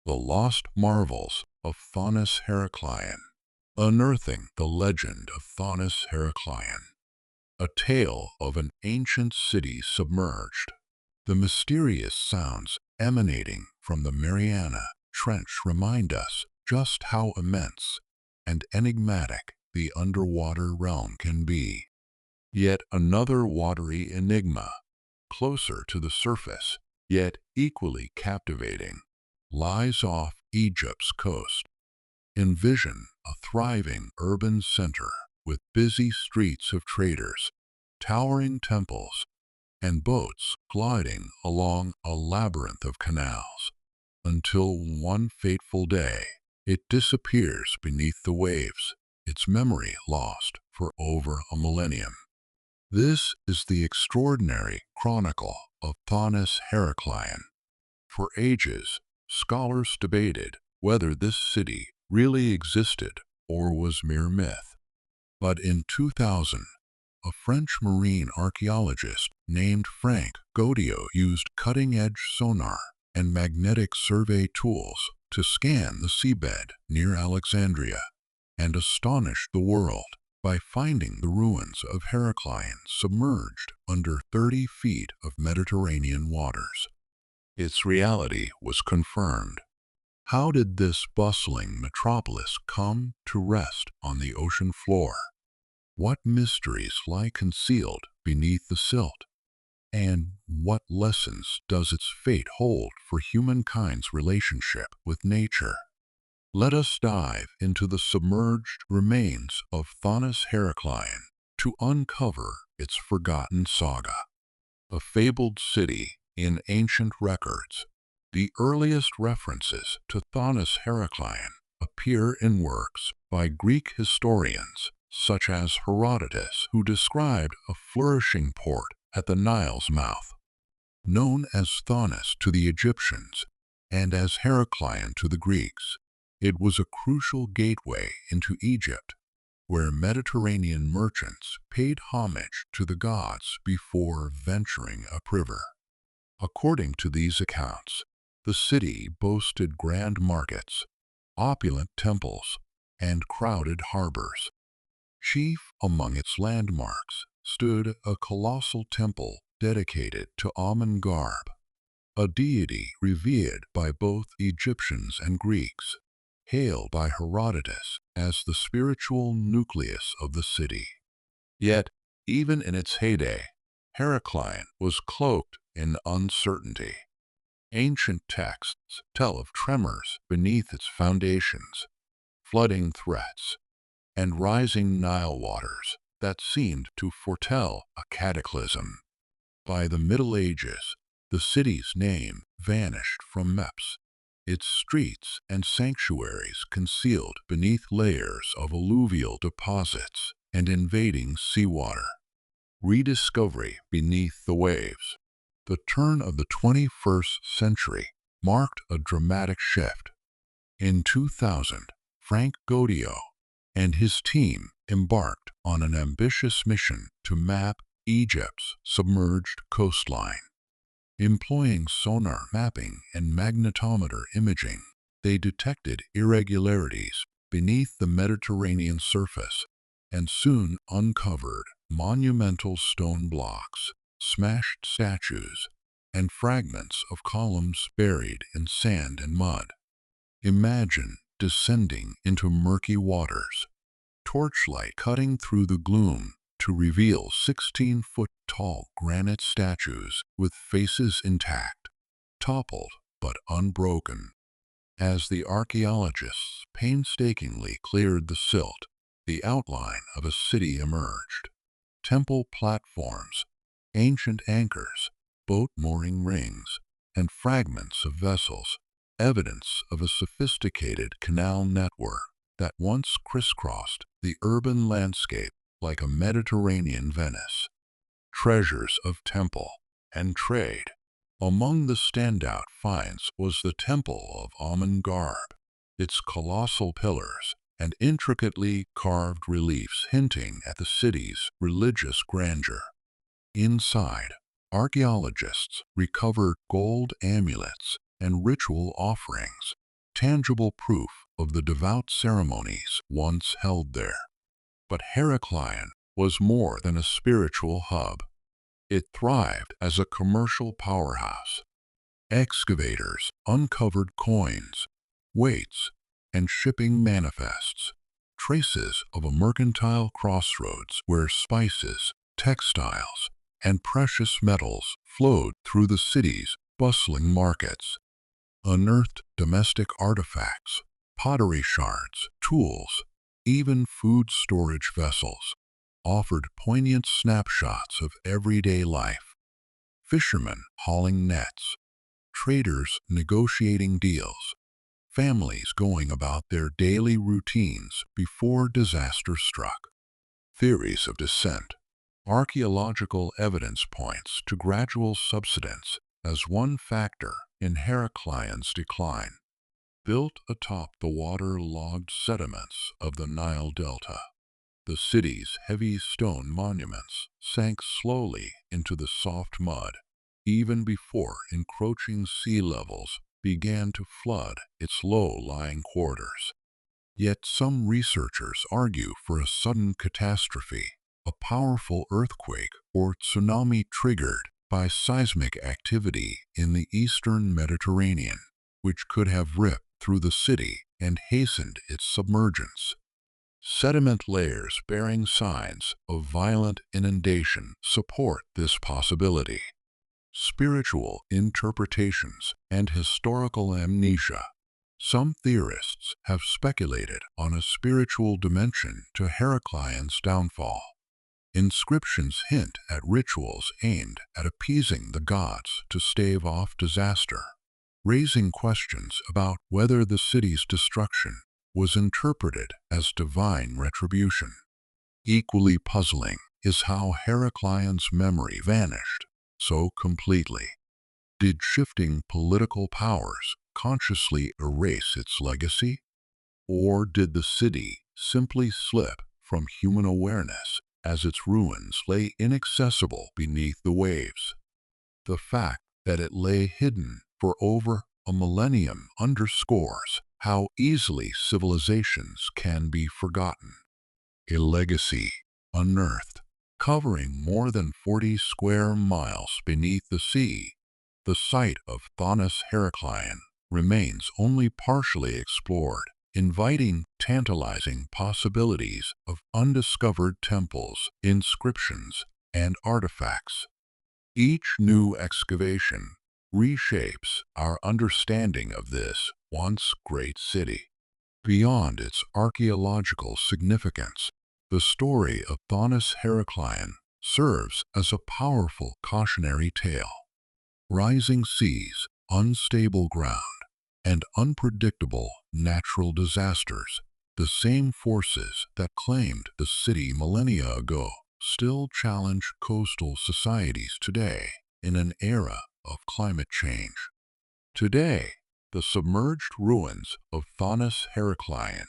The Lost Marvels of Thonis-Heracleion. Unearthing the legend of Thonis-Heracleion, a tale of an ancient city submerged. The mysterious sounds emanating from the Mariana Trench remind us just how immense and enigmatic the underwater realm can be. Yet another watery enigma, closer to the surface, yet equally captivating, lies off Egypt's coast. Envision a thriving urban center with busy streets of traders, towering temples, and boats gliding along a labyrinth of canals, until one fateful day it disappears beneath the waves, its memory lost for over a millennium. This is the extraordinary chronicle of Thonis-Heracleion. For ages, scholars debated whether this city really existed or was mere myth. But in 2000, a French marine archaeologist named Frank Godiot used cutting-edge sonar and magnetic survey tools to scan the seabed near Alexandria and astonished the world by finding the ruins of Heracleion submerged under 30 feet of Mediterranean waters. Its reality was confirmed. How did this bustling metropolis come to rest on the ocean floor? What mysteries lie concealed beneath the silt? And what lessons does its fate hold for humankind's relationship with nature? Let us dive into the submerged remains of Thonis-Heracleion to uncover its forgotten saga. A fabled city in ancient records, the earliest references to Thonis-Heracleion appear in works by Greek historians such as Herodotus, who described a flourishing port at the Nile's mouth. Known as Thonis to the Egyptians and as Heracleion to the Greeks, it was a crucial gateway into Egypt, where Mediterranean merchants paid homage to the gods before venturing upriver. According to these accounts, the city boasted grand markets, opulent temples, and crowded harbors. Chief among its landmarks stood a colossal temple dedicated to Amun-Garb, a deity revered by both Egyptians and Greeks, hailed by Herodotus as the spiritual nucleus of the city. Yet, even in its heyday, Heracleion was cloaked in uncertainty. Ancient texts tell of tremors beneath its foundations, flooding threats, and rising Nile waters that seemed to foretell a cataclysm. By the Middle Ages, the city's name vanished from maps, its streets and sanctuaries concealed beneath layers of alluvial deposits and invading seawater. Rediscovery beneath the waves. The turn of the 21st century marked a dramatic shift. In 2000, Frank Godiot and his team embarked on an ambitious mission to map Egypt's submerged coastline. Employing sonar mapping and magnetometer imaging, they detected irregularities beneath the Mediterranean surface and soon uncovered monumental stone blocks, smashed statues, and fragments of columns buried in sand and mud. Imagine descending into murky waters, torchlight cutting through the gloom to reveal 16-foot-tall granite statues with faces intact, toppled but unbroken. As the archaeologists painstakingly cleared the silt, the outline of a city emerged. Temple platforms, ancient anchors, boat mooring rings, and fragments of vessels, evidence of a sophisticated canal network that once crisscrossed the urban landscape like a Mediterranean Venice. Treasures of temple and trade. Among the standout finds was the Temple of Amun-Garb, its colossal pillars and intricately carved reliefs hinting at the city's religious grandeur. Inside, archaeologists recovered gold amulets and ritual offerings, tangible proof of the devout ceremonies once held there. But Heracleion was more than a spiritual hub. It thrived as a commercial powerhouse. Excavators uncovered coins, weights, and shipping manifests, traces of a mercantile crossroads where spices, textiles, and precious metals flowed through the city's bustling markets. Unearthed domestic artifacts, pottery shards, tools, even food storage vessels offered poignant snapshots of everyday life. Fishermen hauling nets, traders negotiating deals, families going about their daily routines before disaster struck. Theories of descent. Archaeological evidence points to gradual subsidence as one factor in Heracleion's decline. Built atop the water-logged sediments of the Nile Delta, the city's heavy stone monuments sank slowly into the soft mud, even before encroaching sea levels began to flood its low-lying quarters. Yet some researchers argue for a sudden catastrophe, a powerful earthquake or tsunami triggered by seismic activity in the eastern Mediterranean, which could have ripped through the city and hastened its submergence. Sediment layers bearing signs of violent inundation support this possibility. Spiritual interpretations and historical amnesia. Some theorists have speculated on a spiritual dimension to Heracleion's downfall. Inscriptions hint at rituals aimed at appeasing the gods to stave off disaster, raising questions about whether the city's destruction was interpreted as divine retribution. Equally puzzling is how Heracleion's memory vanished so completely. Did shifting political powers consciously erase its legacy? Or did the city simply slip from human awareness as its ruins lay inaccessible beneath the waves? The fact that it lay hidden for over a millennium underscores how easily civilizations can be forgotten. A legacy unearthed, covering more than 40 square miles beneath the sea. The site of Thonis-Heracleion remains only partially explored, inviting tantalizing possibilities of undiscovered temples, inscriptions, and artifacts. Each new excavation reshapes our understanding of this once great city. Beyond its archaeological significance, the story of Thonis-Heracleion serves as a powerful cautionary tale. Rising seas, unstable ground, and unpredictable natural disasters, the same forces that claimed the city millennia ago, still challenge coastal societies today in an era of climate change. Today, the submerged ruins of Thonis-Heracleion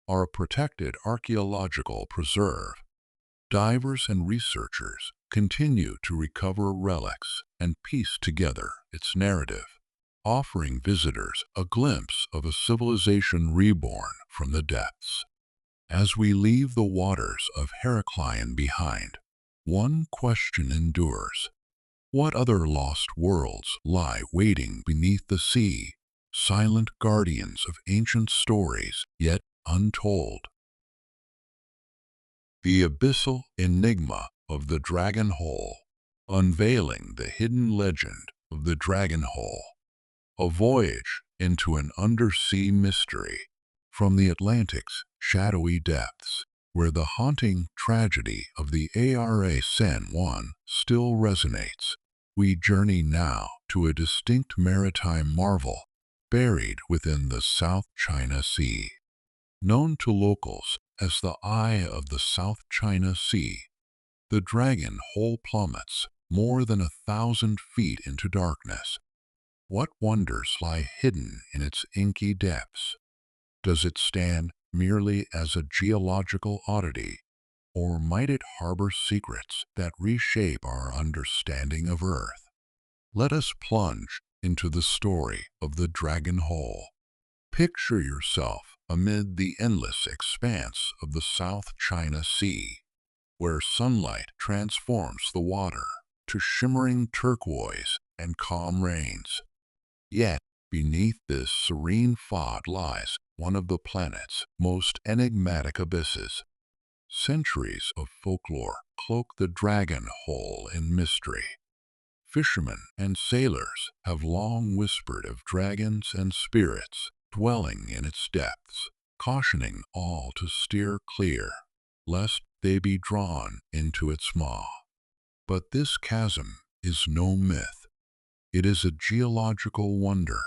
are a protected archaeological preserve. Divers and researchers continue to recover relics and piece together its narrative, offering visitors a glimpse of a civilization reborn from the depths. As we leave the waters of Heracleion behind, one question endures. What other lost worlds lie waiting beneath the sea, silent guardians of ancient stories yet untold? The abyssal enigma of the Dragon Hole, unveiling the hidden legend of the Dragon Hole, a voyage into an undersea mystery. From the Atlantic's shadowy depths, where the haunting tragedy of the Ara San Juan still resonates, we journey now to a distinct maritime marvel buried within the South China Sea. Known to locals as the Eye of the South China Sea, the Dragon Hole plummets more than 1,000 feet into darkness. What wonders lie hidden in its inky depths? Does it stand merely as a geological oddity, or might it harbor secrets that reshape our understanding of Earth? Let us plunge into the story of the Dragon Hole. Picture yourself amid the endless expanse of the South China Sea, where sunlight transforms the water to shimmering turquoise and calm rains. Yet, beneath this serene fog lies one of the planet's most enigmatic abysses. Centuries of folklore cloak the dragon hole in mystery. Fishermen and sailors have long whispered of dragons and spirits dwelling in its depths, cautioning all to steer clear, lest they be drawn into its maw. But this chasm is no myth. It is a geological wonder,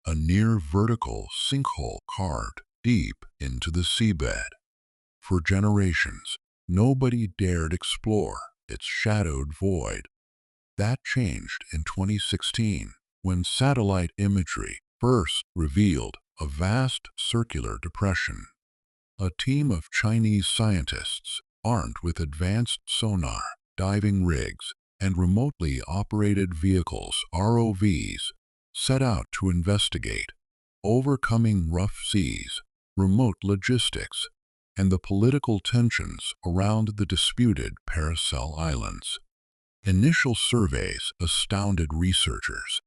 a near-vertical sinkhole carved deep into the seabed. For generations, nobody dared explore its shadowed void. That changed in 2016 when satellite imagery first revealed a vast circular depression. A team of Chinese scientists, armed with advanced sonar, diving rigs, and remotely operated vehicles (ROVs), set out to investigate, overcoming rough seas, remote logistics, and the political tensions around the disputed Paracel Islands. Initial surveys astounded researchers.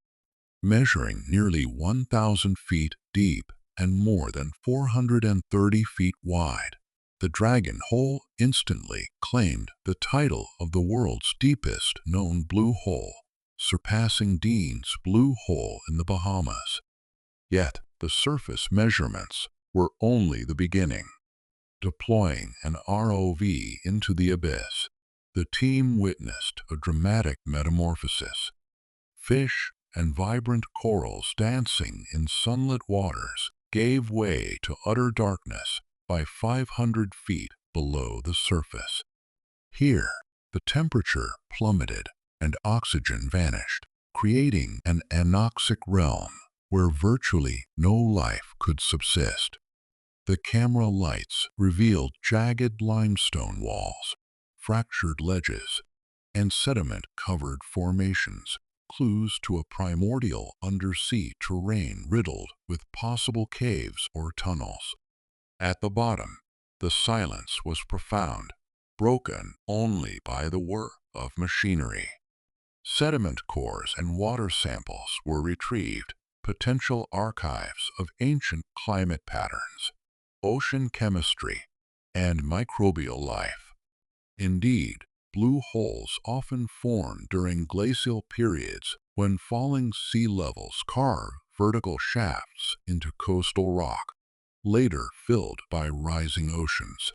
Measuring nearly 1,000 feet deep and more than 430 feet wide, the Dragon Hole instantly claimed the title of the world's deepest known blue hole, surpassing Dean's Blue Hole in the Bahamas. Yet the surface measurements were only the beginning. Deploying an ROV into the abyss, the team witnessed a dramatic metamorphosis. Fish and vibrant corals dancing in sunlit waters gave way to utter darkness by 500 feet below the surface. Here, the temperature plummeted and oxygen vanished, creating an anoxic realm where virtually no life could subsist. The camera lights revealed jagged limestone walls, fractured ledges, and sediment-covered formations, clues to a primordial undersea terrain riddled with possible caves or tunnels. At the bottom, the silence was profound, broken only by the whir of machinery. Sediment cores and water samples were retrieved, potential archives of ancient climate patterns, ocean chemistry, and microbial life. Indeed, blue holes often form during glacial periods when falling sea levels carve vertical shafts into coastal rock, later filled by rising oceans.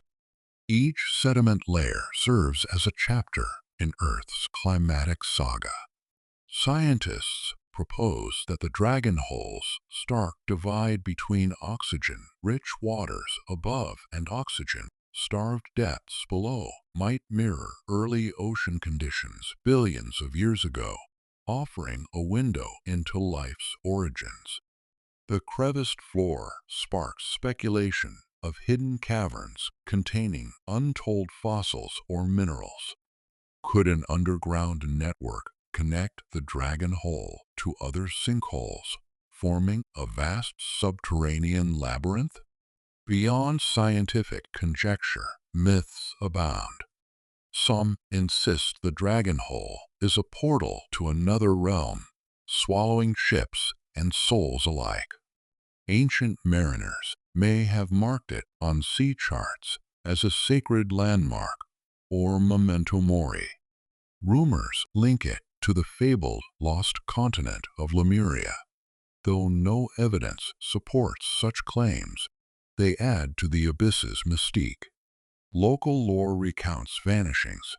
Each sediment layer serves as a chapter in Earth's climatic saga. Scientists propose that the Dragon Hole's stark divide between oxygen-rich waters above and oxygen-starved depths below might mirror early ocean conditions billions of years ago, offering a window into life's origins. The creviced floor sparks speculation of hidden caverns containing untold fossils or minerals. Could an underground network connect the Dragon Hole to other sinkholes, forming a vast subterranean labyrinth? Beyond scientific conjecture, myths abound. Some insist the Dragon Hole is a portal to another realm, swallowing ships and souls alike. Ancient mariners may have marked it on sea charts as a sacred landmark or memento mori. Rumors link it to the fabled lost continent of Lemuria. Though no evidence supports such claims, they add to the abyss's mystique. Local lore recounts vanishings,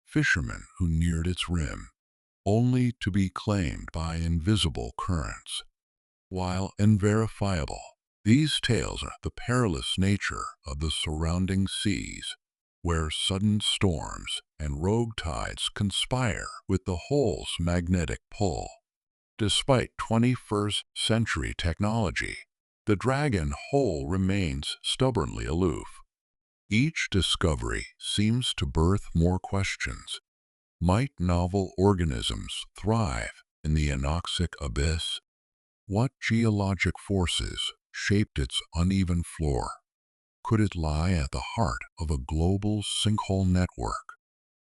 fishermen who neared its rim, only to be claimed by invisible currents. While unverifiable, these tales are the perilous nature of the surrounding seas, where sudden storms and rogue tides conspire with the hole's magnetic pull. Despite 21st century technology, the Dragon Hole remains stubbornly aloof. Each discovery seems to birth more questions. Might novel organisms thrive in the anoxic abyss? What geologic forces shaped its uneven floor? Could it lie at the heart of a global sinkhole network,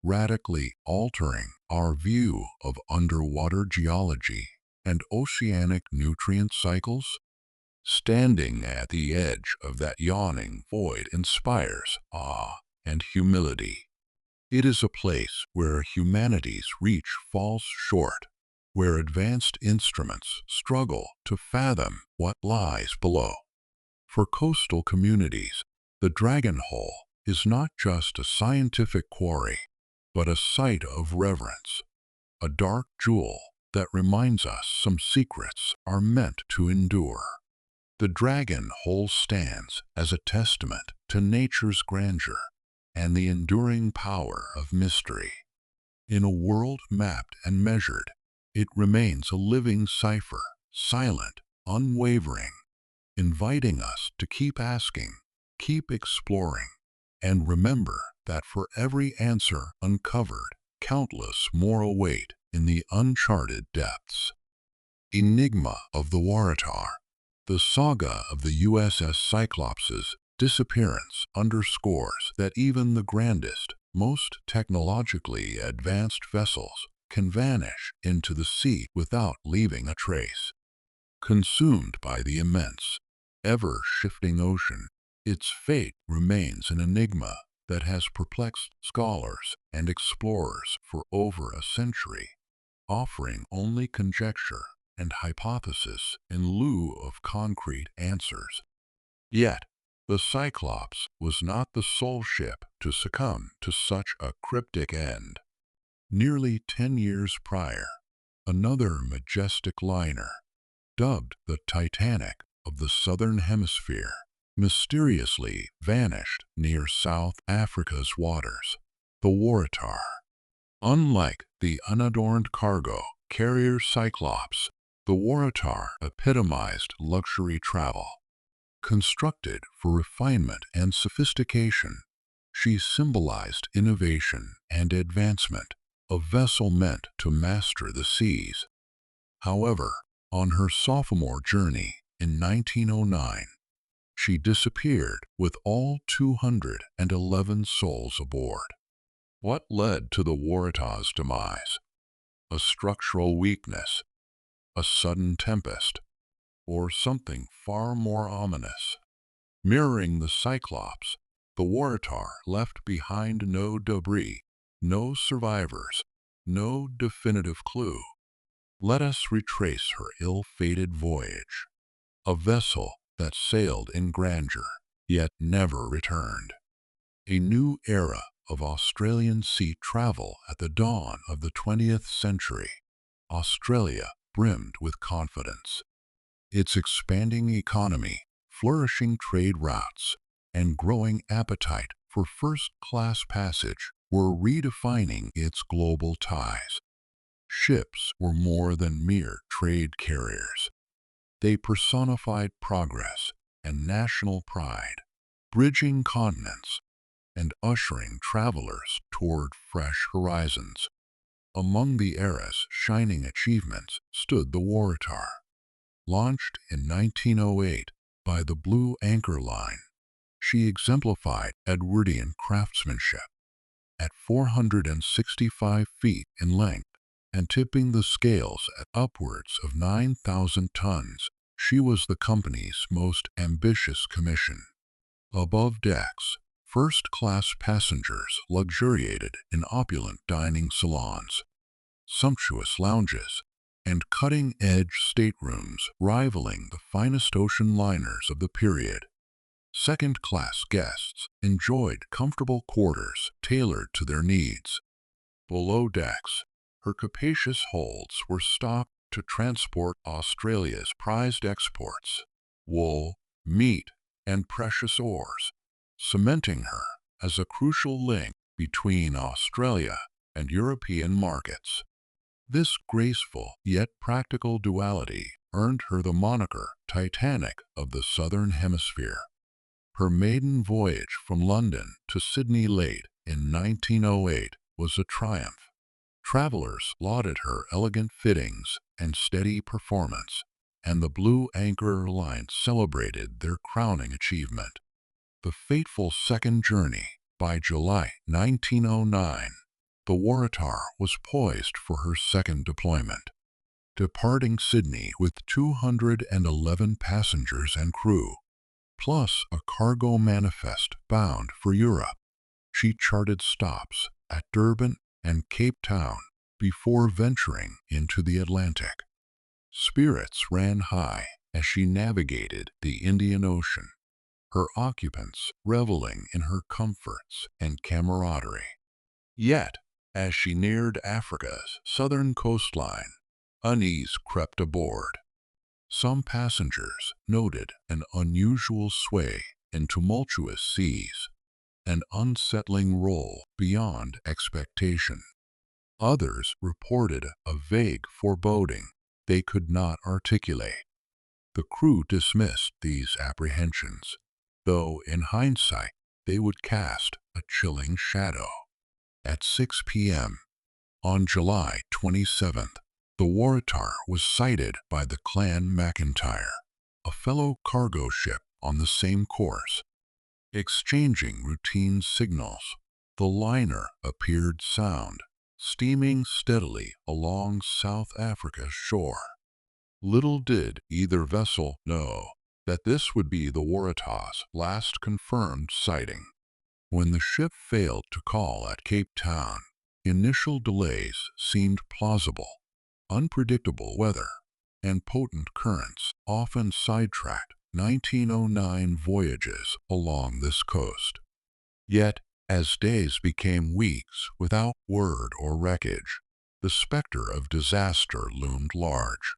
radically altering our view of underwater geology and oceanic nutrient cycles? Standing at the edge of that yawning void inspires awe and humility. It is a place where humanity's reach falls short, where advanced instruments struggle to fathom what lies below. For coastal communities, the Dragon Hole is not just a scientific quarry, but a site of reverence, a dark jewel that reminds us some secrets are meant to endure. The Dragon Hole stands as a testament to nature's grandeur and the enduring power of mystery. In a world mapped and measured, it remains a living cipher, silent, unwavering, inviting us to keep asking, keep exploring, and remember that for every answer uncovered, countless more await in the uncharted depths. Enigma of the Waratah. The saga of the USS Cyclops' disappearance underscores that even the grandest, most technologically advanced vessels can vanish into the sea without leaving a trace. Consumed by the immense, ever-shifting ocean, its fate remains an enigma that has perplexed scholars and explorers for over a century, offering only conjecture and hypothesis in lieu of concrete answers. Yet, the Cyclops was not the sole ship to succumb to such a cryptic end. Nearly 10 years prior, another majestic liner, dubbed the Titanic of the Southern Hemisphere, mysteriously vanished near South Africa's waters. The Waratah. Unlike the unadorned cargo carrier Cyclops, the Waratah epitomized luxury travel. Constructed for refinement and sophistication, she symbolized innovation and advancement, a vessel meant to master the seas. However, on her sophomore journey in 1909, she disappeared with all 211 souls aboard. What led to the Waratah's demise? A structural weakness, a sudden tempest, or something far more ominous? Mirroring the Cyclops, the Waratah left behind no debris, no survivors, no definitive clue. Let us retrace her ill-fated voyage. A vessel that sailed in grandeur, yet never returned. A new era of Australian sea travel at the dawn of the 20th century. Australia brimmed with confidence. Its expanding economy, flourishing trade routes, and growing appetite for first-class passage were redefining its global ties. Ships were more than mere trade carriers. They personified progress and national pride, bridging continents and ushering travelers toward fresh horizons. Among the era's shining achievements stood the Waratah. Launched in 1908 by the Blue Anchor Line, she exemplified Edwardian craftsmanship. At 465 feet in length and tipping the scales at upwards of 9,000 tons, she was the company's most ambitious commission. Above decks, first-class passengers luxuriated in opulent dining salons, sumptuous lounges, and cutting-edge staterooms rivaling the finest ocean liners of the period. Second-class guests enjoyed comfortable quarters tailored to their needs. Below decks, her capacious holds were stocked to transport Australia's prized exports, wool, meat, and precious ores, cementing her as a crucial link between Australia and European markets. This graceful yet practical duality earned her the moniker Titanic of the Southern Hemisphere. Her maiden voyage from London to Sydney late in 1908 was a triumph. Travelers lauded her elegant fittings and steady performance, and the Blue Anchor Line celebrated their crowning achievement. The fateful second journey. By July 1909, the Waratah was poised for her second deployment, departing Sydney with 211 passengers and crew, plus a cargo manifest bound for Europe. She charted stops at Durban and Cape Town before venturing into the Atlantic. Spirits ran high as she navigated the Indian Ocean, her occupants reveling in her comforts and camaraderie. Yet, as she neared Africa's southern coastline, unease crept aboard. Some passengers noted an unusual sway in tumultuous seas, an unsettling roll beyond expectation. Others reported a vague foreboding they could not articulate. The crew dismissed these apprehensions, though in hindsight they would cast a chilling shadow. At 6 p.m. on July 27th, the Waratah was sighted by the Clan McIntyre, a fellow cargo ship on the same course. Exchanging routine signals, the liner appeared sound, steaming steadily along South Africa's shore. Little did either vessel know that this would be the Waratah's last confirmed sighting. When the ship failed to call at Cape Town, initial delays seemed plausible. Unpredictable weather and potent currents often sidetracked 1909 voyages along this coast. Yet, as days became weeks without word or wreckage, the specter of disaster loomed large.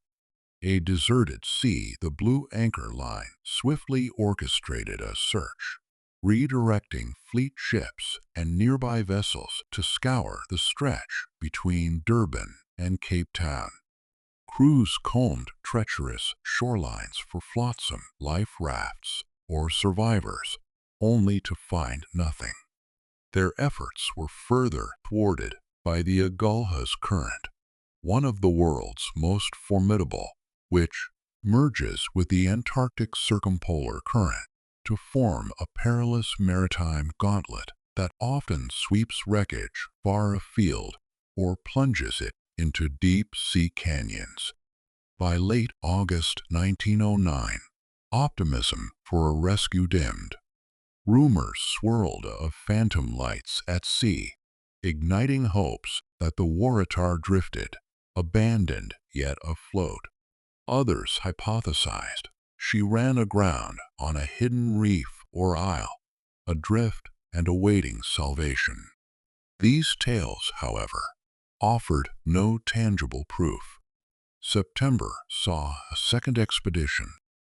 A deserted sea, the Blue Anchor Line swiftly orchestrated a search, redirecting fleet ships and nearby vessels to scour the stretch between Durban and Cape Town. Crews combed treacherous shorelines for flotsam, life rafts, or survivors, only to find nothing. Their efforts were further thwarted by the Agulha's current, one of the world's most formidable, which merges with the Antarctic circumpolar current to form a perilous maritime gauntlet that often sweeps wreckage far afield or plunges it into deep-sea canyons. By late August 1909, optimism for a rescue dimmed. Rumors swirled of phantom lights at sea, igniting hopes that the Waratah drifted, abandoned yet afloat. Others hypothesized she ran aground on a hidden reef or isle, adrift and awaiting salvation. These tales, however, offered no tangible proof. September saw a second expedition,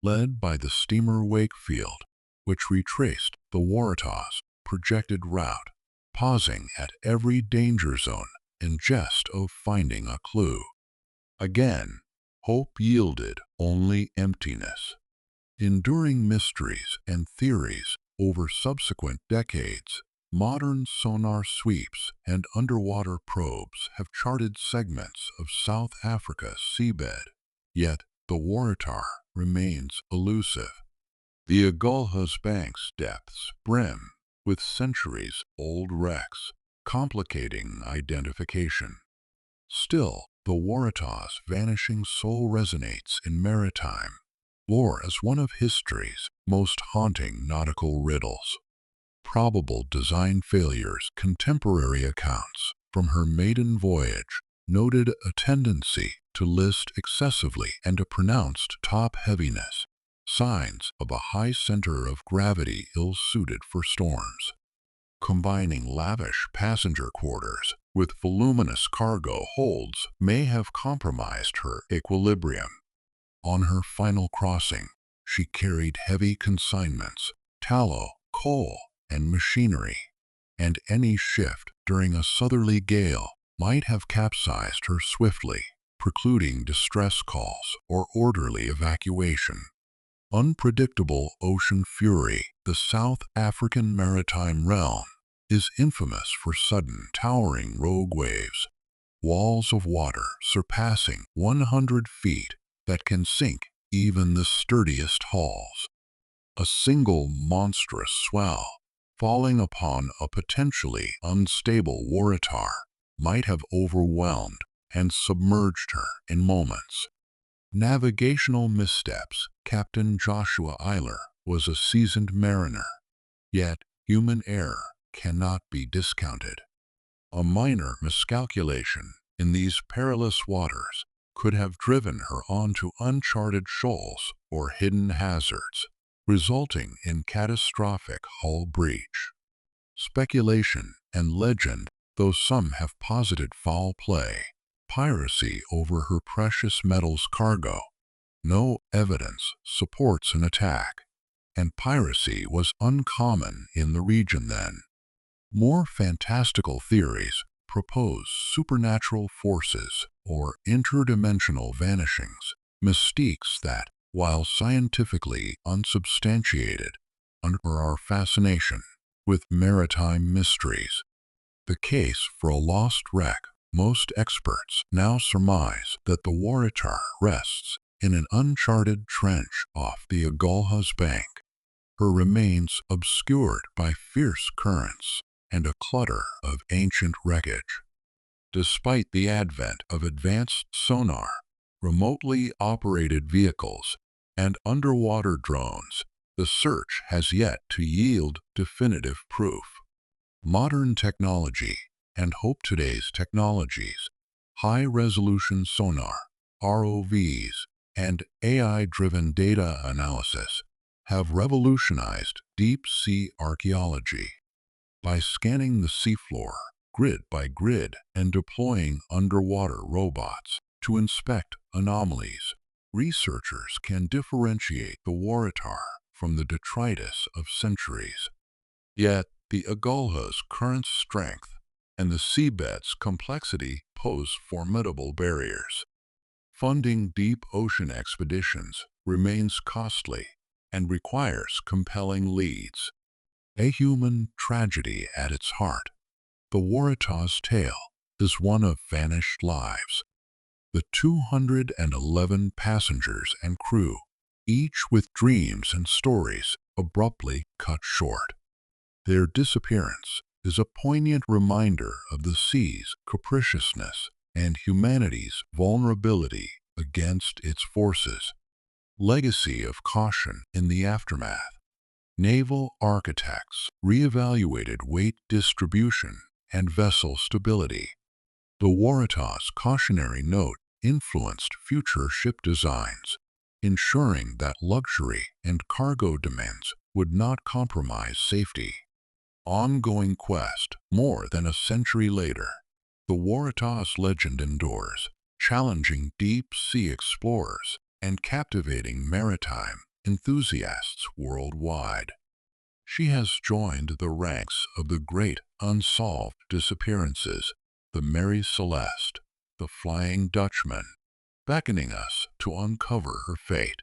led by the steamer Wakefield, which retraced the Waratah's projected route, pausing at every danger zone in jest of finding a clue. Again, hope yielded only emptiness. Enduring mysteries and theories over subsequent decades, modern sonar sweeps and underwater probes have charted segments of South Africa's seabed, yet the Waratah remains elusive. The Agulha's bank's depths brim with centuries-old wrecks, complicating identification. Still, the Waratah's vanishing soul resonates in maritime lore as one of history's most haunting nautical riddles. Probable design failures. Contemporary accounts from her maiden voyage noted a tendency to list excessively and a pronounced top heaviness, signs of a high center of gravity ill-suited for storms. Combining lavish passenger quarters with voluminous cargo holds may have compromised her equilibrium. On her final crossing, she carried heavy consignments, tallow, coal, and machinery, and any shift during a southerly gale might have capsized her swiftly, precluding distress calls or orderly evacuation. Unpredictable ocean fury. The South African maritime realm is infamous for sudden, towering rogue waves, walls of water surpassing 100 feet that can sink even the sturdiest hulls. A single monstrous swell, falling upon a potentially unstable Waratah, might have overwhelmed and submerged her in moments. Navigational missteps. Captain Joshua Eiler was a seasoned mariner, yet human error cannot be discounted. A minor miscalculation in these perilous waters could have driven her onto uncharted shoals or hidden hazards, resulting in catastrophic hull breach. Speculation and legend, though some have posited foul play, piracy over her precious metals cargo. No evidence supports an attack, and piracy was uncommon in the region then. More fantastical theories propose supernatural forces or interdimensional vanishings, mystiques that, while scientifically unsubstantiated, under our fascination with maritime mysteries. The case for a lost wreck. Most experts now surmise that the Waratah rests in an uncharted trench off the Agulha's bank, her remains obscured by fierce currents and a clutter of ancient wreckage. Despite the advent of advanced sonar, remotely operated vehicles, and underwater drones, the search has yet to yield definitive proof. Modern technology and today's technologies, high-resolution sonar, ROVs, and AI-driven data analysis have revolutionized deep-sea archaeology. By scanning the seafloor, grid by grid, and deploying underwater robots to inspect anomalies, researchers can differentiate the Waratah from the detritus of centuries. Yet, the Agulha's current strength and the seabed's complexity pose formidable barriers. Funding deep ocean expeditions remains costly and requires compelling leads. A human tragedy at its heart, the Waratah's tale is one of vanished lives. The 211 passengers and crew, each with dreams and stories, abruptly cut short. Their disappearance is a poignant reminder of the sea's capriciousness and humanity's vulnerability against its forces. Legacy of caution in the aftermath. Naval architects reevaluated weight distribution and vessel stability. The Waratah's cautionary note influenced future ship designs, ensuring that luxury and cargo demands would not compromise safety. Ongoing quest. More than a century later, the Waratah's legend endures, challenging deep-sea explorers and captivating maritime enthusiasts worldwide. She has joined the ranks of the great unsolved disappearances, the Mary Celeste, the Flying Dutchman, beckoning us to uncover her fate.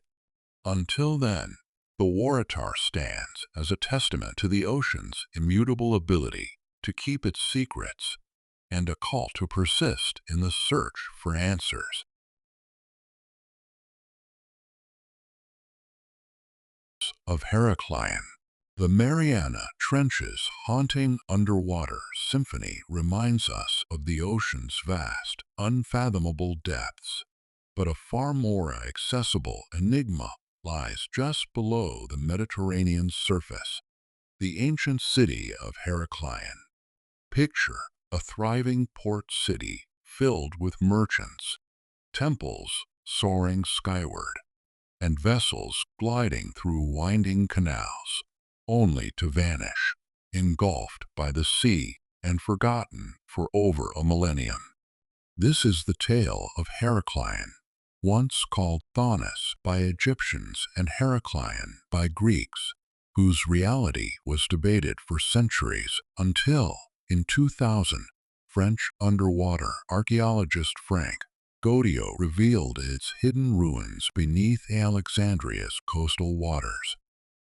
Until then, the Waratah stands as a testament to the ocean's immutable ability to keep its secrets and a call to persist in the search for answers. Of Heracleion. The Mariana Trench's haunting underwater symphony reminds us of the ocean's vast, unfathomable depths. But a far more accessible enigma lies just below the Mediterranean surface, the ancient city of Heracleion. Picture a thriving port city filled with merchants, temples soaring skyward, and vessels gliding through winding canals, only to vanish, engulfed by the sea and forgotten for over a millennium. This is the tale of Heracleion, once called Thonis by Egyptians and Heracleion by Greeks, whose reality was debated for centuries until, in 2000, French underwater archaeologist Frank Godiot revealed its hidden ruins beneath Alexandria's coastal waters.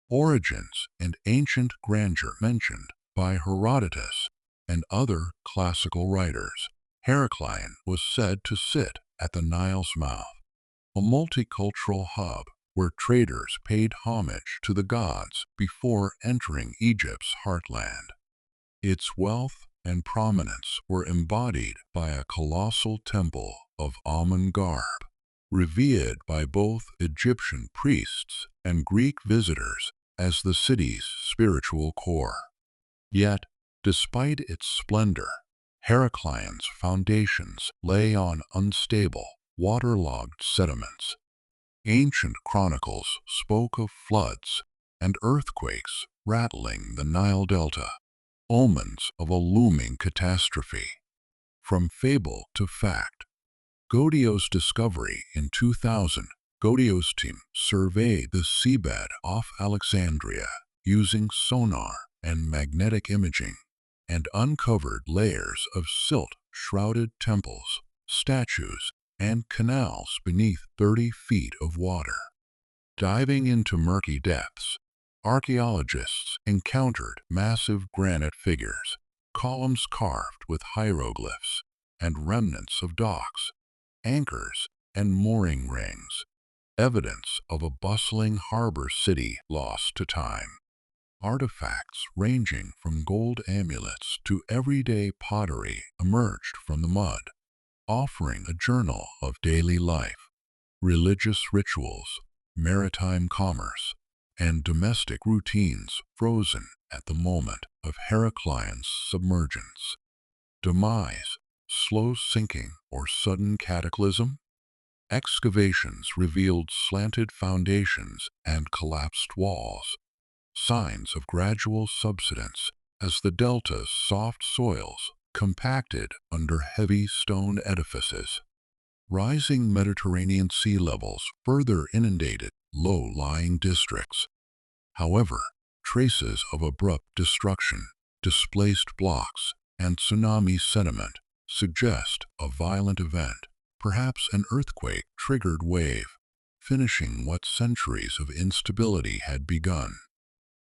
Origins and ancient grandeur mentioned by Herodotus and other classical writers. Heracleion was said to sit at the Nile's mouth, a multicultural hub where traders paid homage to the gods before entering Egypt's heartland. Its wealth and prominence were embodied by a colossal temple of Amun-Garb, revered by both Egyptian priests and Greek visitors as the city's spiritual core. Yet, despite its splendor, Heracleion's foundations lay on unstable, waterlogged sediments. Ancient chronicles spoke of floods and earthquakes rattling the Nile Delta, omens of a looming catastrophe. From fable to fact, Godio's discovery in 2000, Godio's team surveyed the seabed off Alexandria using sonar and magnetic imaging and uncovered layers of silt-shrouded temples, statues, and canals beneath 30 feet of water. Diving into murky depths, archaeologists encountered massive granite figures, columns carved with hieroglyphs, and remnants of docks, anchors, and mooring rings, evidence of a bustling harbor city lost to time. Artifacts ranging from gold amulets to everyday pottery emerged from the mud, offering a journal of daily life, religious rituals, maritime commerce, and domestic routines frozen at the moment of Heracleion's submergence. Demise, slow sinking, or sudden cataclysm? Excavations revealed slanted foundations and collapsed walls, signs of gradual subsidence as the delta's soft soils compacted under heavy stone edifices. Rising Mediterranean sea levels further inundated low-lying districts. However, traces of abrupt destruction, displaced blocks, and tsunami sediment suggest a violent event, perhaps an earthquake-triggered wave, finishing what centuries of instability had begun.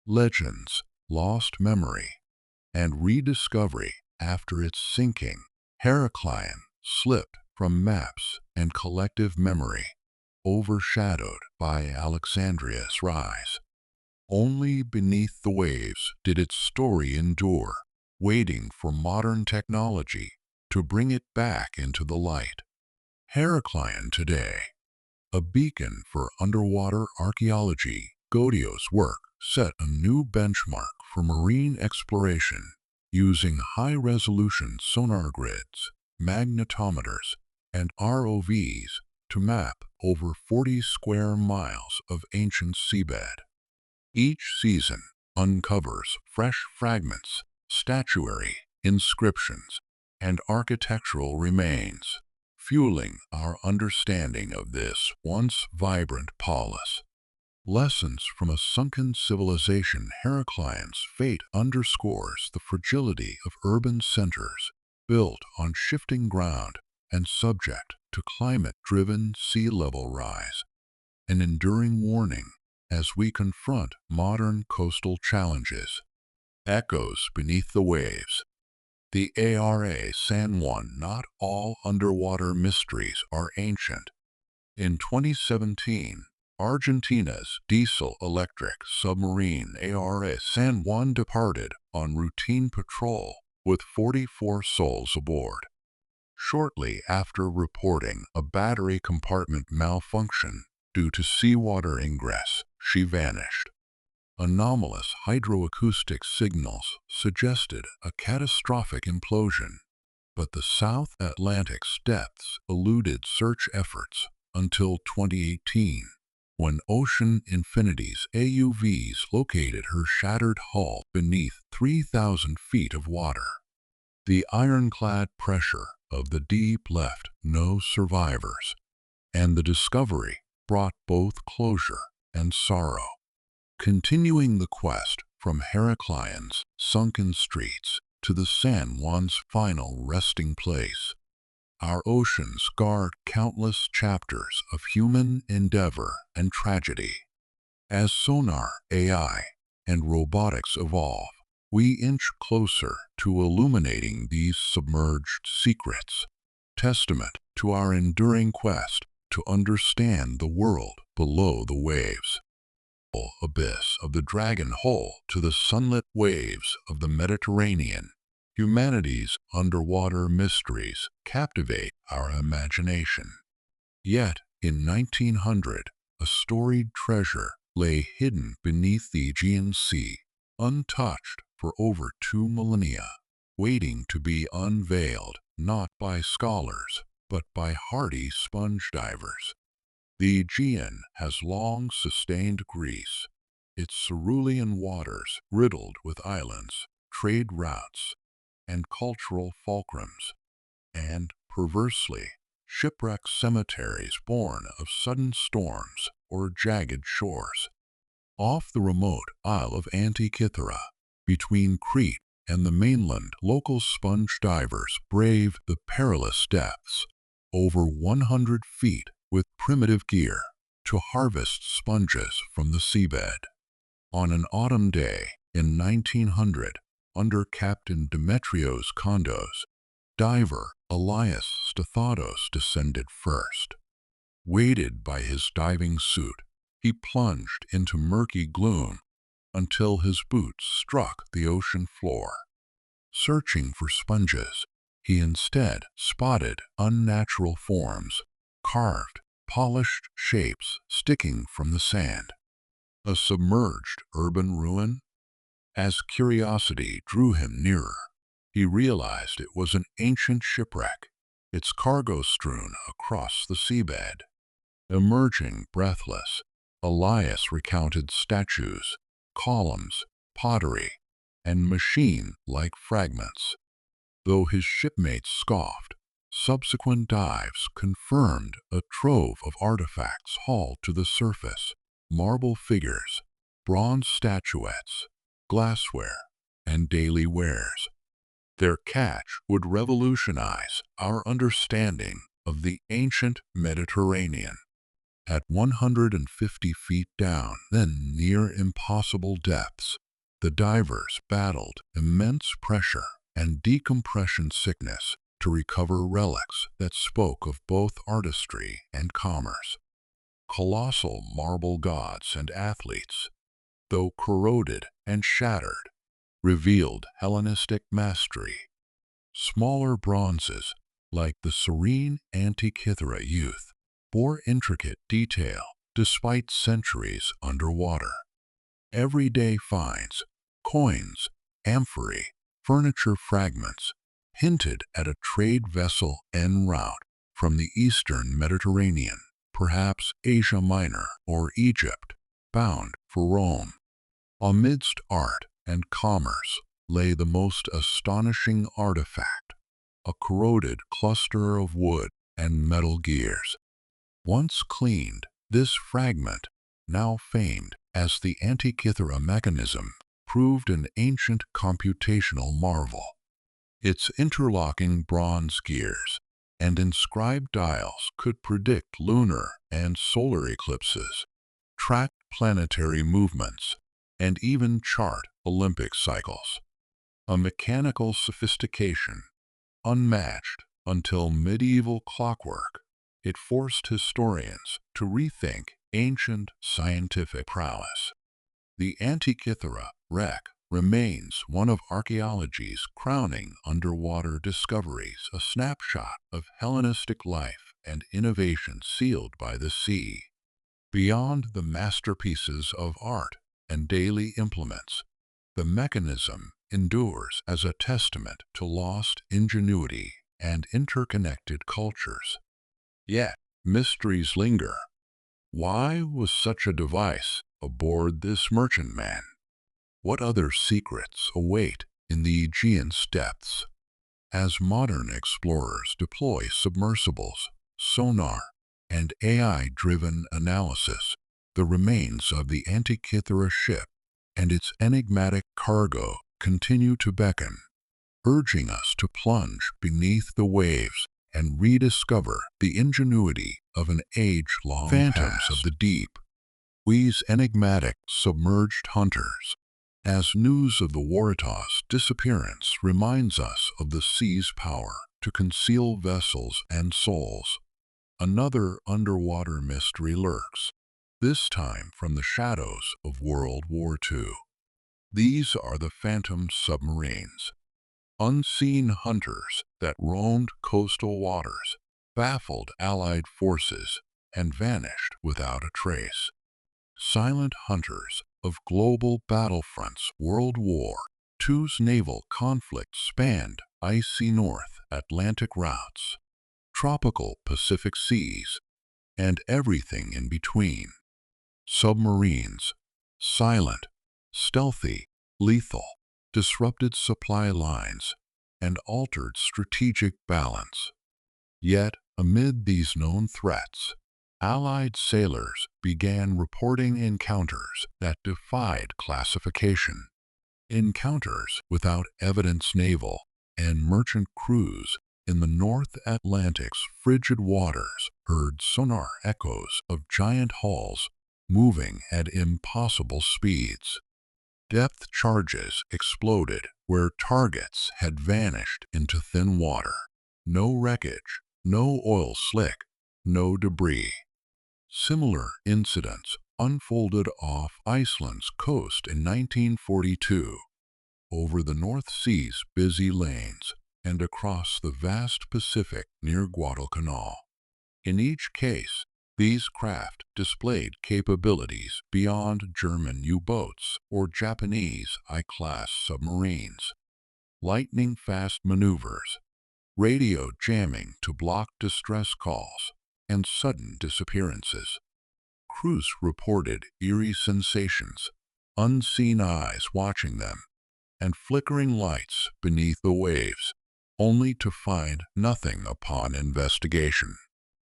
Legends, lost memory, and rediscovery after its sinking. Heracleion slipped from maps and collective memory, overshadowed by Alexandria's rise. Only beneath the waves did its story endure, waiting for modern technology to bring it back into the light. Heracleion today, a beacon for underwater archaeology. Godio's work set a new benchmark for marine exploration, using high-resolution sonar grids, magnetometers, and ROVs to map over 40 square miles of ancient seabed. Each season uncovers fresh fragments, statuary, inscriptions, and architectural remains, fueling our understanding of this once vibrant polis. Lessons from a sunken civilization. Heracleion's fate underscores the fragility of urban centers built on shifting ground and subject to climate-driven sea level rise. An enduring warning as we confront modern coastal challenges. Echoes beneath the waves. The ARA San Juan. Not all underwater mysteries are ancient. In 2017, Argentina's diesel-electric submarine ARA San Juan departed on routine patrol with 44 souls aboard. Shortly after reporting a battery compartment malfunction due to seawater ingress, she vanished. Anomalous hydroacoustic signals suggested a catastrophic implosion, but the South Atlantic's depths eluded search efforts until 2018, when Ocean Infinity's AUVs located her shattered hull beneath 3,000 feet of water. The ironclad pressure of the deep left no survivors, and the discovery brought both closure and sorrow. Continuing the quest from Heracleion's sunken streets to the San Juan's final resting place, our oceans guard countless chapters of human endeavor and tragedy. As sonar, AI, and robotics evolve, we inch closer to illuminating these submerged secrets, testament to our enduring quest to understand the world below the waves. Abyss of the Dragon Hole to the sunlit waves of the Mediterranean, humanity's underwater mysteries captivate our imagination. Yet, in 1900, a storied treasure lay hidden beneath the Aegean Sea, untouched for over 2 millennia, waiting to be unveiled not by scholars, but by hardy sponge divers. The Aegean has long sustained Greece, its cerulean waters riddled with islands, trade routes, and cultural fulcrums, and, perversely, shipwreck cemeteries born of sudden storms or jagged shores. Off the remote Isle of Antikythera, between Crete and the mainland, local sponge divers brave the perilous depths, over 100 feet with primitive gear, to harvest sponges from the seabed. On an autumn day in 1900, under Captain Demetrios Kondos, diver Elias Stathatos descended first. Weighted by his diving suit, he plunged into murky gloom until his boots struck the ocean floor. Searching for sponges, he instead spotted unnatural forms, carved, polished shapes sticking from the sand. A submerged urban ruin? As curiosity drew him nearer, he realized it was an ancient shipwreck, its cargo strewn across the seabed. Emerging breathless, Elias recounted statues, columns, pottery, and machine-like fragments. Though his shipmates scoffed, subsequent dives confirmed a trove of artifacts hauled to the surface: marble figures, bronze statuettes, glassware, and daily wares. Their catch would revolutionize our understanding of the ancient Mediterranean. At 150 feet down, then near impossible depths, the divers battled immense pressure and decompression sickness to recover relics that spoke of both artistry and commerce. Colossal marble gods and athletes, though corroded and shattered, revealed Hellenistic mastery. Smaller bronzes, like the serene Antikythera youth, bore intricate detail despite centuries underwater. Everyday finds, coins, amphorae, furniture fragments, hinted at a trade vessel en route from the eastern Mediterranean, perhaps Asia Minor or Egypt, bound for Rome. Amidst art and commerce lay the most astonishing artifact, a corroded cluster of wood and metal gears. Once cleaned, this fragment, now famed as the Antikythera mechanism, proved an ancient computational marvel. Its interlocking bronze gears and inscribed dials could predict lunar and solar eclipses, track planetary movements, and even chart Olympic cycles. A mechanical sophistication unmatched until medieval clockwork, it forced historians to rethink ancient scientific prowess. The Antikythera wreck remains one of archaeology's crowning underwater discoveries, a snapshot of Hellenistic life and innovation sealed by the sea. Beyond the masterpieces of art and daily implements, the mechanism endures as a testament to lost ingenuity and interconnected cultures. Yet, mysteries linger. Why was such a device aboard this merchantman? What other secrets await in the Aegean's depths? As modern explorers deploy submersibles, sonar, and AI-driven analysis, the remains of the Antikythera ship and its enigmatic cargo continue to beckon, urging us to plunge beneath the waves and rediscover the ingenuity of an age-long phantoms of the deep. We's enigmatic submerged hunters, as news of the Waratah's disappearance reminds us of the sea's power to conceal vessels and souls. Another underwater mystery lurks, this time from the shadows of World War II. These are the phantom submarines, unseen hunters that roamed coastal waters, baffled Allied forces, and vanished without a trace. Silent hunters of global battlefronts. World War II's naval conflict spanned icy North Atlantic routes, tropical Pacific seas, and everything in between. Submarines, silent, stealthy, lethal, disrupted supply lines, and altered strategic balance. Yet, amid these known threats, Allied sailors began reporting encounters that defied classification. Encounters without evidence. Naval and merchant crews in the North Atlantic's frigid waters heard sonar echoes of giant hulls moving at impossible speeds. Depth charges exploded where targets had vanished into thin water. No wreckage, no oil slick, no debris. Similar incidents unfolded off Iceland's coast in 1942, over the North Sea's busy lanes, and across the vast Pacific near Guadalcanal. In each case, these craft displayed capabilities beyond German U-boats or Japanese I-class submarines. Lightning-fast maneuvers, radio jamming to block distress calls, and sudden disappearances. Crews reported eerie sensations, unseen eyes watching them, and flickering lights beneath the waves, only to find nothing upon investigation.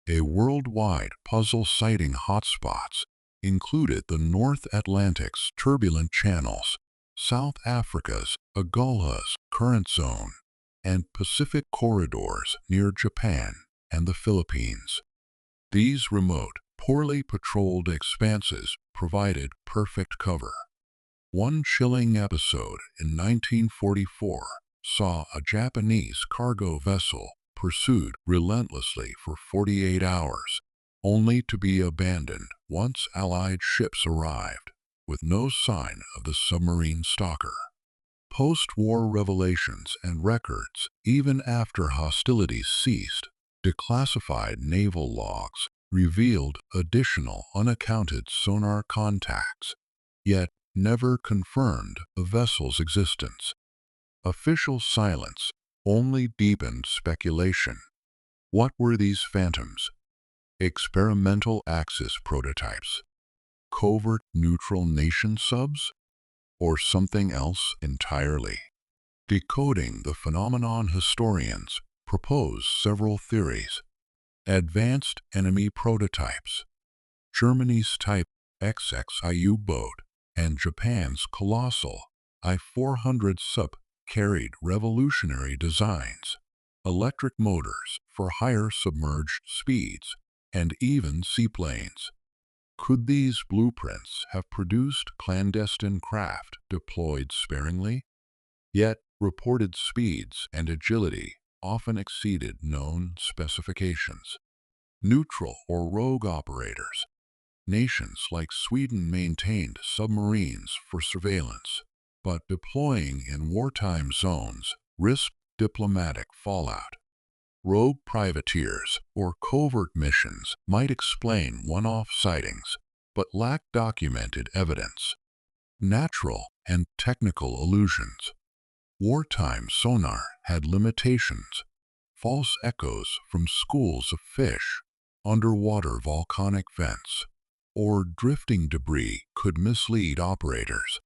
A worldwide puzzle. Sighting hotspots included the North Atlantic's turbulent channels, South Africa's Agulhas current zone, and Pacific corridors near Japan and the Philippines. These remote, poorly patrolled expanses provided perfect cover. One chilling episode in 1944 saw a Japanese cargo vessel pursued relentlessly for 48 hours, only to be abandoned once Allied ships arrived, with no sign of the submarine stalker. Post-war revelations and records, even after hostilities ceased, declassified naval logs revealed additional unaccounted sonar contacts, yet never confirmed the vessel's existence. Official silence only deepened speculation. What were these phantoms? Experimental Axis prototypes? Covert neutral nation subs? Or something else entirely? Decoding the phenomenon, historians propose several theories. Advanced enemy prototypes. Germany's Type XXI U-boat and Japan's colossal I-400 sub carried revolutionary designs, electric motors for higher submerged speeds, and even seaplanes. Could these blueprints have produced clandestine craft deployed sparingly? Yet, reported speeds and agility often exceeded known specifications. Neutral or rogue operators. Nations like Sweden maintained submarines for surveillance, but deploying in wartime zones risked diplomatic fallout. Rogue privateers or covert missions might explain one-off sightings, but lack documented evidence. Natural and technical illusions. Wartime sonar had limitations. False echoes from schools of fish, underwater volcanic vents, or drifting debris could mislead operators.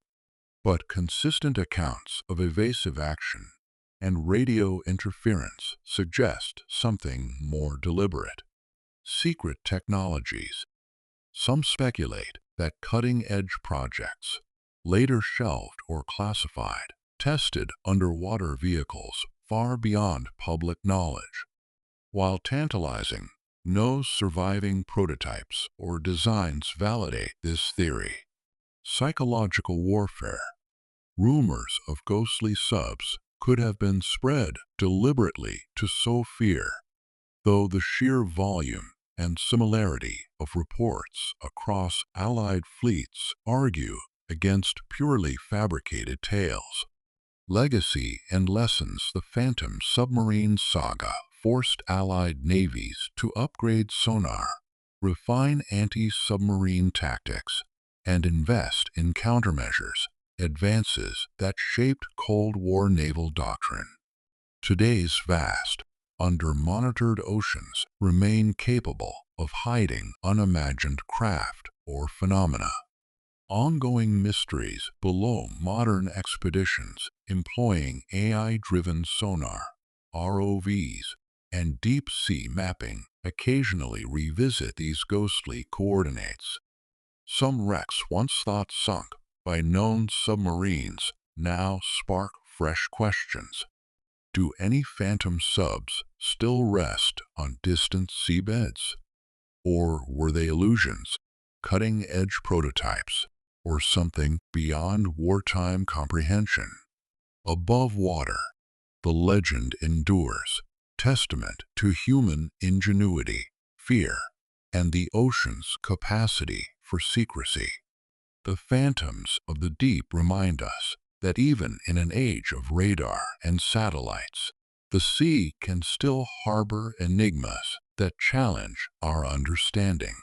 But consistent accounts of evasive action and radio interference suggest something more deliberate. Secret technologies. Some speculate that cutting-edge projects, later shelved or classified, tested underwater vehicles far beyond public knowledge. While tantalizing, no surviving prototypes or designs validate this theory. Psychological warfare. Rumors of ghostly subs could have been spread deliberately to sow fear, though the sheer volume and similarity of reports across Allied fleets argue against purely fabricated tales. Legacy and lessons. The Phantom submarine saga forced Allied navies to upgrade sonar, refine anti-submarine tactics, and invest in countermeasures, advances that shaped Cold War naval doctrine. Today's vast, under-monitored oceans remain capable of hiding unimagined craft or phenomena. Ongoing mysteries below modern expeditions employing AI-driven sonar, ROVs, and deep-sea mapping occasionally revisit these ghostly coordinates. Some wrecks once thought sunk by known submarines now spark fresh questions. Do any phantom subs still rest on distant seabeds? Or were they illusions, cutting-edge prototypes, or something beyond wartime comprehension? Above water, the legend endures, testament to human ingenuity, fear, and the ocean's capacity for secrecy. The phantoms of the deep remind us that even in an age of radar and satellites, the sea can still harbor enigmas that challenge our understanding.